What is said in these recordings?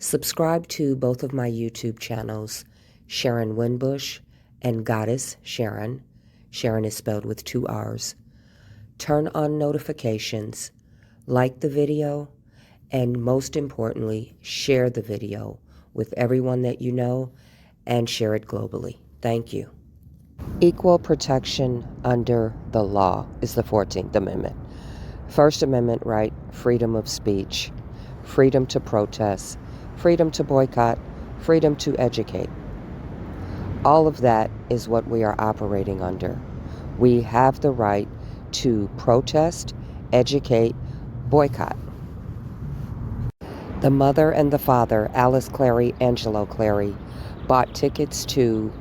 Subscribe to both of my YouTube channels, Sharon Winbush and Goddess Sharon. Sharon is spelled with 2 R's. Turn on notifications, like the video, and most importantly, share the video with everyone that you know and share it globally. Thank you. Equal protection under the law is the 14th Amendment. First Amendment right, freedom of speech, freedom to protest, freedom to boycott, freedom to educate. All of that is what we are operating under. We have the right to protest, educate, boycott. The mother and the father, Alice Clary, Angelo Clary, bought tickets to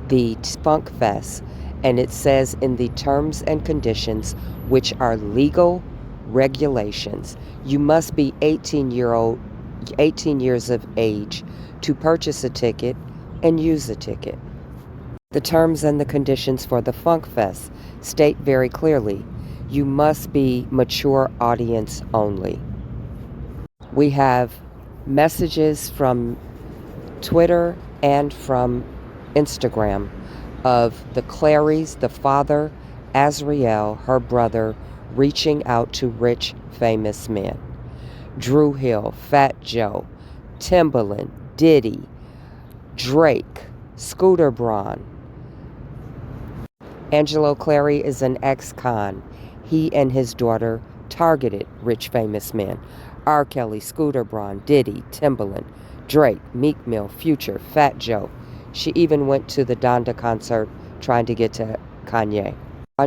the Spunk Fest, and it says in the terms and conditions, which are legal regulations, you must be 18 years of age to purchase a ticket and use a ticket. The terms and the conditions for the Funk Fest state very clearly, you must be mature audience only. We have messages from Twitter and from Instagram of the Clarys, the father, Azriel, her brother, reaching out to rich, famous men. Drew Hill, Fat Joe, Timbaland, Diddy, Drake, Scooter Braun. Angelo Clary is an ex-con. He and his daughter targeted rich, famous men. R. Kelly, Scooter Braun, Diddy, Timbaland, Drake, Meek Mill, Future, Fat Joe. She even went to the Donda concert trying to get to Kanye.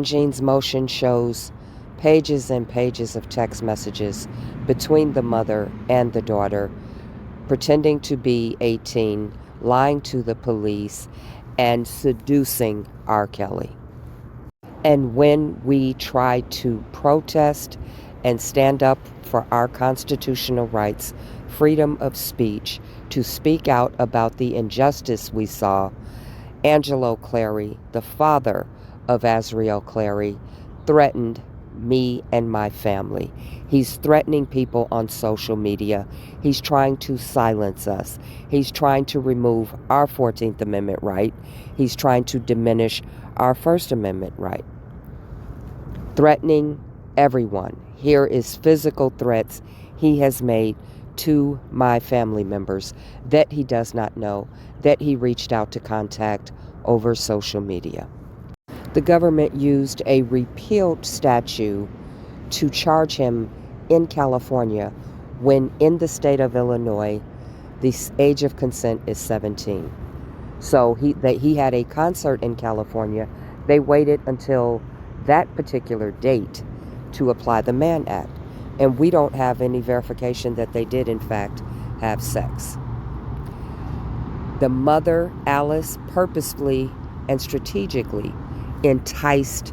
Jean's motion shows pages and pages of text messages between the mother and the daughter, pretending to be 18, lying to the police, and seducing R. Kelly. And when we try to protest and stand up for our constitutional rights, freedom of speech, to speak out about the injustice we saw, Angelo Clary, the father of Azriel Clary, threatened me and my family. He's threatening people on social media. He's trying to silence us. He's trying to remove our 14th Amendment right. He's trying to diminish our First Amendment right. Threatening everyone. Here is physical threats he has made to my family members that he does not know, that he reached out to contact over social media. The government used a repealed statute to charge him in California when in the state of Illinois, the age of consent is 17. So he had a concert in California. They waited until that particular date to apply the Mann Act. And we don't have any verification that they did, in fact, have sex. The mother, Alice, purposefully and strategically enticed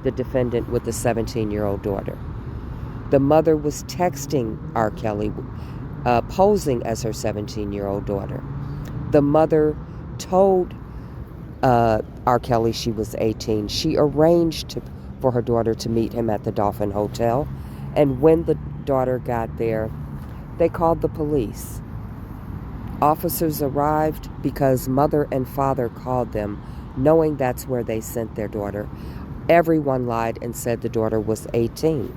the defendant with the 17-year-old daughter. The mother was texting R. Kelly, posing as her 17-year-old daughter. The mother told R. Kelly she was 18. She arranged for her daughter to meet him at the Dolphin Hotel. And when the daughter got there, they called the police. Officers arrived because mother and father called them, knowing that's where they sent their daughter. Everyone lied and said the daughter was 18.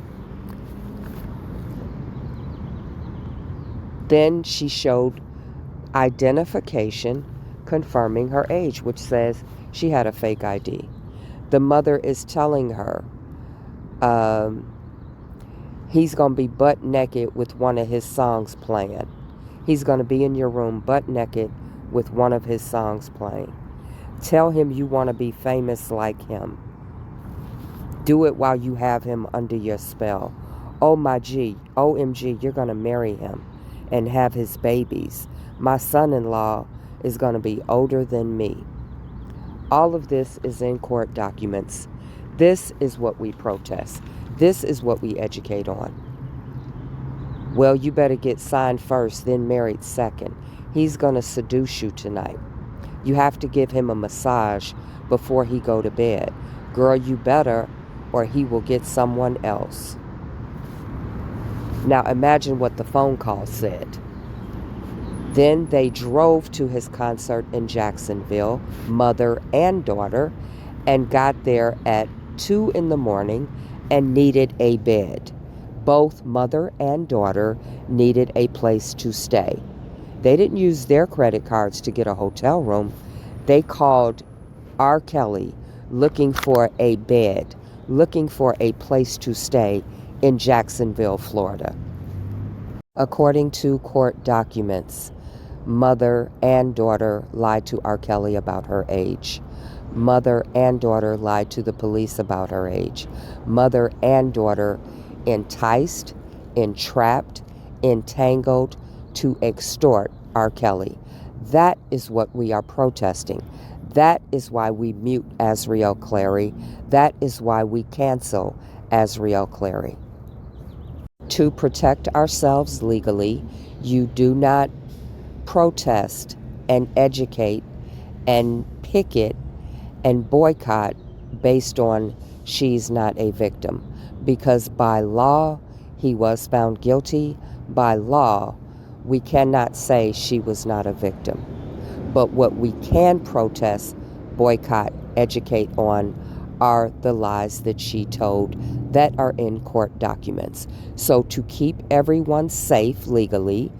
Then she showed identification confirming her age, which says she had a fake ID. The mother is telling her he's going to be butt naked with one of his songs playing. He's going to be in your room butt naked with one of his songs playing. Tell him you want to be famous like him. Do it while you have him under your spell. Oh my G, OMG, you're going to marry him and have his babies. My son-in-law is going to be older than me. All of this is in court documents. This is what we protest. This is what we educate on. Well, you better get signed first, then married second. He's going to seduce you tonight. You have to give him a massage before he go to bed. Girl, you better, or he will get someone else. Now imagine what the phone call said. Then they drove to his concert in Jacksonville, mother and daughter, and got there at 2 in the morning and needed a bed. Both mother and daughter needed a place to stay. They didn't use their credit cards to get a hotel room. They called R. Kelly looking for a bed, looking for a place to stay in Jacksonville, Florida. According to court documents, mother and daughter lied to R. Kelly about her age. Mother and daughter lied to the police about her age. Mother and daughter enticed, entrapped, entangled to extort R. Kelly. That is what we are protesting. That is why we mute Azriel Clary. That is why we cancel Azriel Clary. To protect ourselves legally, you do not protest and educate and picket and boycott based on she's not a victim. Because by law, he was found guilty. By law, we cannot say she was not a victim. But what we can protest, boycott, educate on are the lies that she told that are in court documents. So to keep everyone safe legally,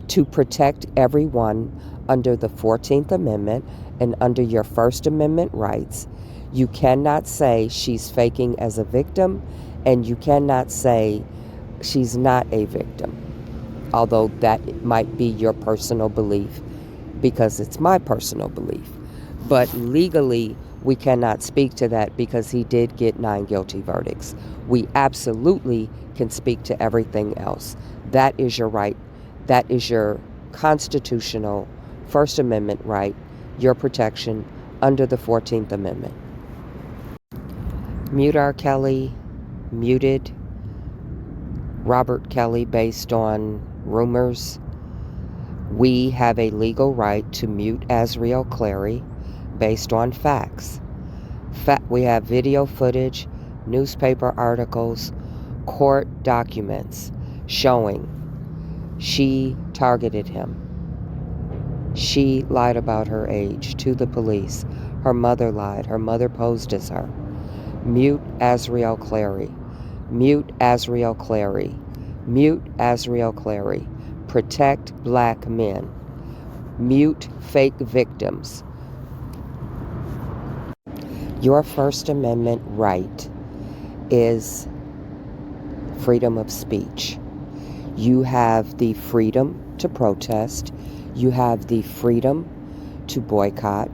to protect everyone under the 14th Amendment and under your First Amendment rights, you cannot say she's faking as a victim, and you cannot say she's not a victim, although that might be your personal belief, because it's my personal belief. But legally, we cannot speak to that because he did get 9 guilty verdicts. We absolutely can speak to everything else. That is your right. That is your constitutional First Amendment right, your protection under the 14th Amendment. Mute R. Kelly, muted Robert Kelly based on rumors. We have a legal right to mute Azriel Clary based on facts. We have video footage, newspaper articles, court documents showing she targeted him. She lied about her age to the police. Her mother lied. Her mother posed as her. Mute Azriel Clary. Mute Azriel Clary. Mute Azriel Clary. Protect black men. Mute fake victims. Your First Amendment right is freedom of speech. You have the freedom to protest. You have the freedom to boycott.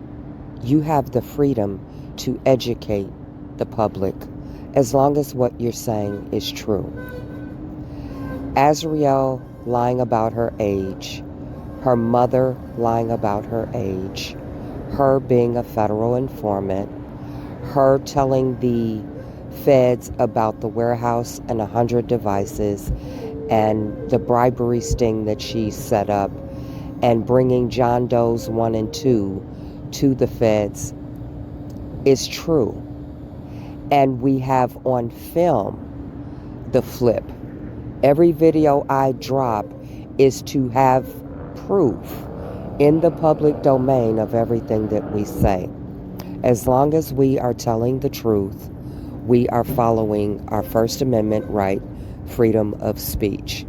You have the freedom to educate the public, as long as what you're saying is true. Azriel lying about her age, her mother lying about her age, her being a federal informant, her telling the feds about the warehouse and 100 devices and the bribery sting that she set up, and bringing John Doe's 1 and 2 to the feds is true. And we have on film the flip. Every video I drop is to have proof in the public domain of everything that we say. As long as we are telling the truth, we are following our First Amendment right, freedom of speech.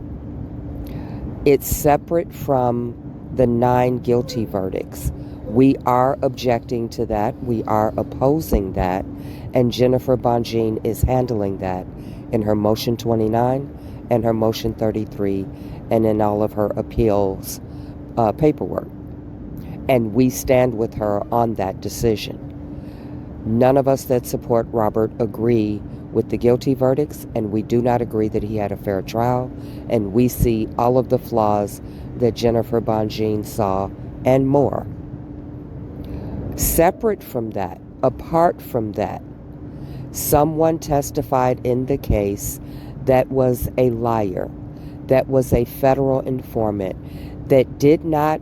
It's separate from the 9 guilty verdicts. We are objecting to that. We are opposing that. And Jennifer Bonjean is handling that in her Motion 29 and her Motion 33 and in all of her appeals paperwork. And we stand with her on that decision. None of us that support Robert agree with the guilty verdicts, and we do not agree that he had a fair trial, and we see all of the flaws that Jennifer Bonjean saw and more. Separate from that, apart from that, someone testified in the case that was a liar, that was a federal informant, that did not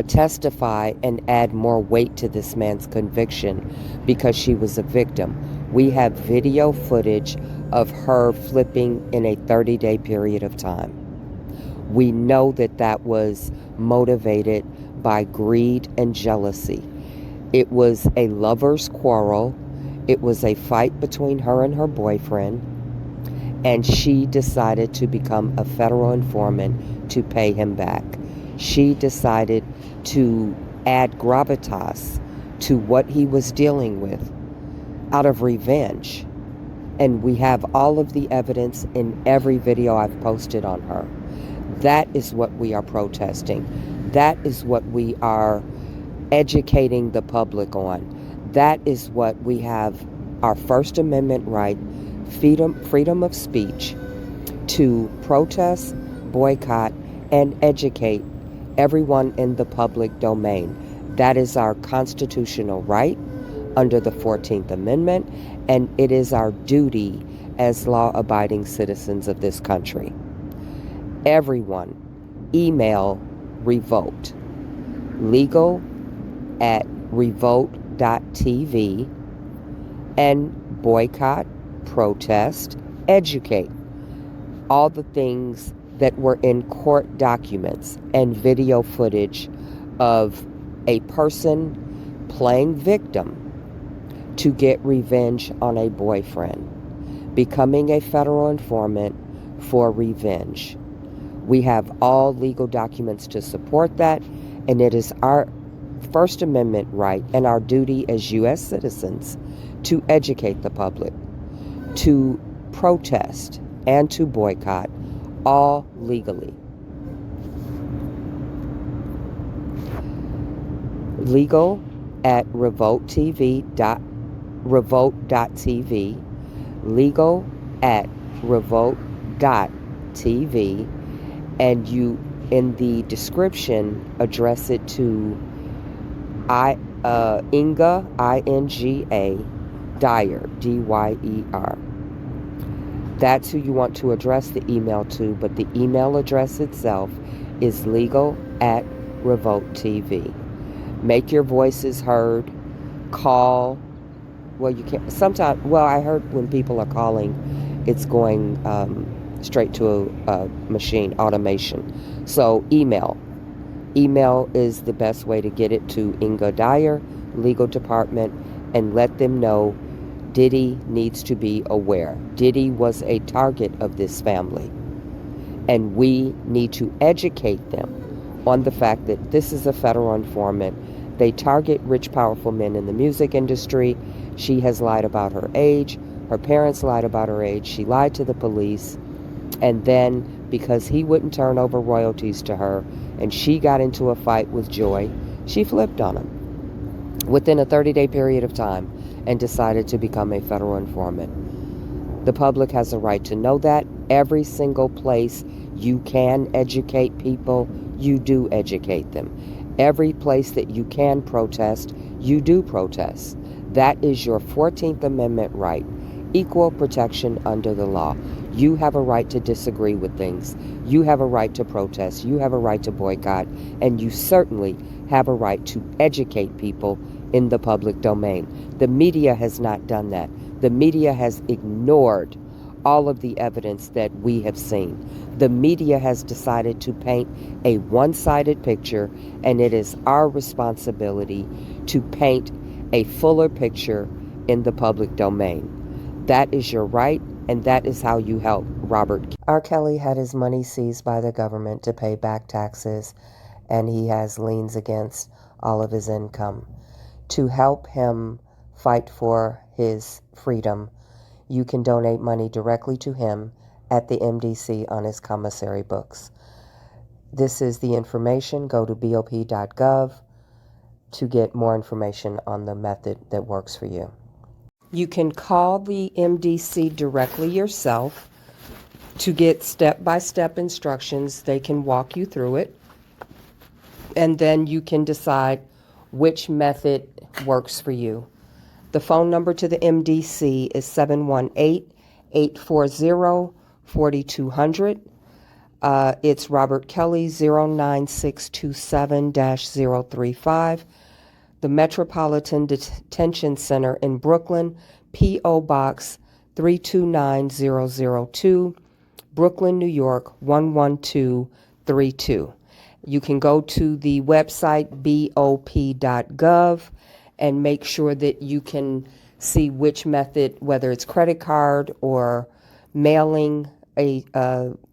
testify and add more weight to this man's conviction because she was a victim. We have video footage of her flipping in a 30-day period of time. We know that that was motivated by greed and jealousy. It was a lover's quarrel. It was a fight between her and her boyfriend, and she decided to become a federal informant to pay him back. She decided to add gravitas to what he was dealing with out of revenge. And we have all of the evidence in every video I've posted on her. That is what we are protesting. That is what we are educating the public on. That is what we have our First Amendment right, freedom of speech, to protest, boycott, and educate everyone in the public domain. That is our constitutional right under the 14th Amendment, and it is our duty as law-abiding citizens of this country. Everyone, email Revolt, legal@revolt.tv, and boycott, protest, educate. All the things that were in court documents and video footage of a person playing victim to get revenge on a boyfriend, becoming a federal informant for revenge. We have all legal documents to support that, and it is our First Amendment right and our duty as U.S. citizens to educate the public, to protest, and to boycott, all legally. Legal@revolt.tv, legal@revolt.tv, and you, in the description, address it to Inga, I-N-G-A, Dyer, D-Y-E-R. That's who you want to address the email to, but the email address itself is legal@revolt.tv. Make your voices heard. Call. Well, you can't. Sometimes, well, I heard when people are calling, it's going straight to a machine, automation. So email. Email is the best way to get it to Inga Dyer, legal department, and let them know Diddy needs to be aware. Diddy was a target of this family, and we need to educate them on the fact that this is a federal informant. They target rich, powerful men in the music industry. She has lied about her age. Her parents lied about her age. She lied to the police. And then, because he wouldn't turn over royalties to her, and she got into a fight with Joy, she flipped on him within a 30-day period of time and decided to become a federal informant. The public has a right to know that. Every single place you can educate people, you do educate them. Every place that you can protest, you do protest. That is your 14th Amendment right. Equal protection under the law. You have a right to disagree with things. You have a right to protest. You have a right to boycott. And you certainly have a right to educate people in the public domain. The media has not done that. The media has ignored all of the evidence that we have seen. The media has decided to paint a one-sided picture, and it is our responsibility to paint a fuller picture in the public domain. That is your right, and that is how you help Robert. R. Kelly had his money seized by the government to pay back taxes, and he has liens against all of his income. To help him fight for his freedom, you can donate money directly to him at the MDC on his commissary books. This is the information. Go to bop.gov to get more information on the method that works for you. You can call the MDC directly yourself to get step-by-step instructions. They can walk you through it, and then you can decide which method works for you. The phone number to the MDC is 718-840-4200. It's Robert Kelly, 09627-035. The Metropolitan Detention Center in Brooklyn, P.O. Box 329002, Brooklyn, New York, 11233. 32. You can go to the website bop.gov and make sure that you can see which method, whether it's credit card or mailing a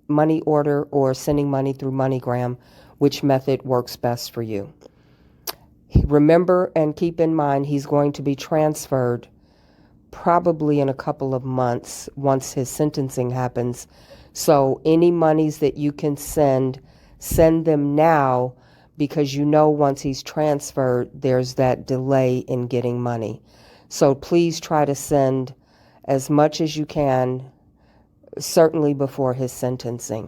money order or sending money through MoneyGram, which method works best for you. Remember and keep in mind he's going to be transferred probably in a couple of months once his sentencing happens. So any monies that you can send them now, because you know once he's transferred, there's that delay in getting money. So please try to send as much as you can, certainly before his sentencing.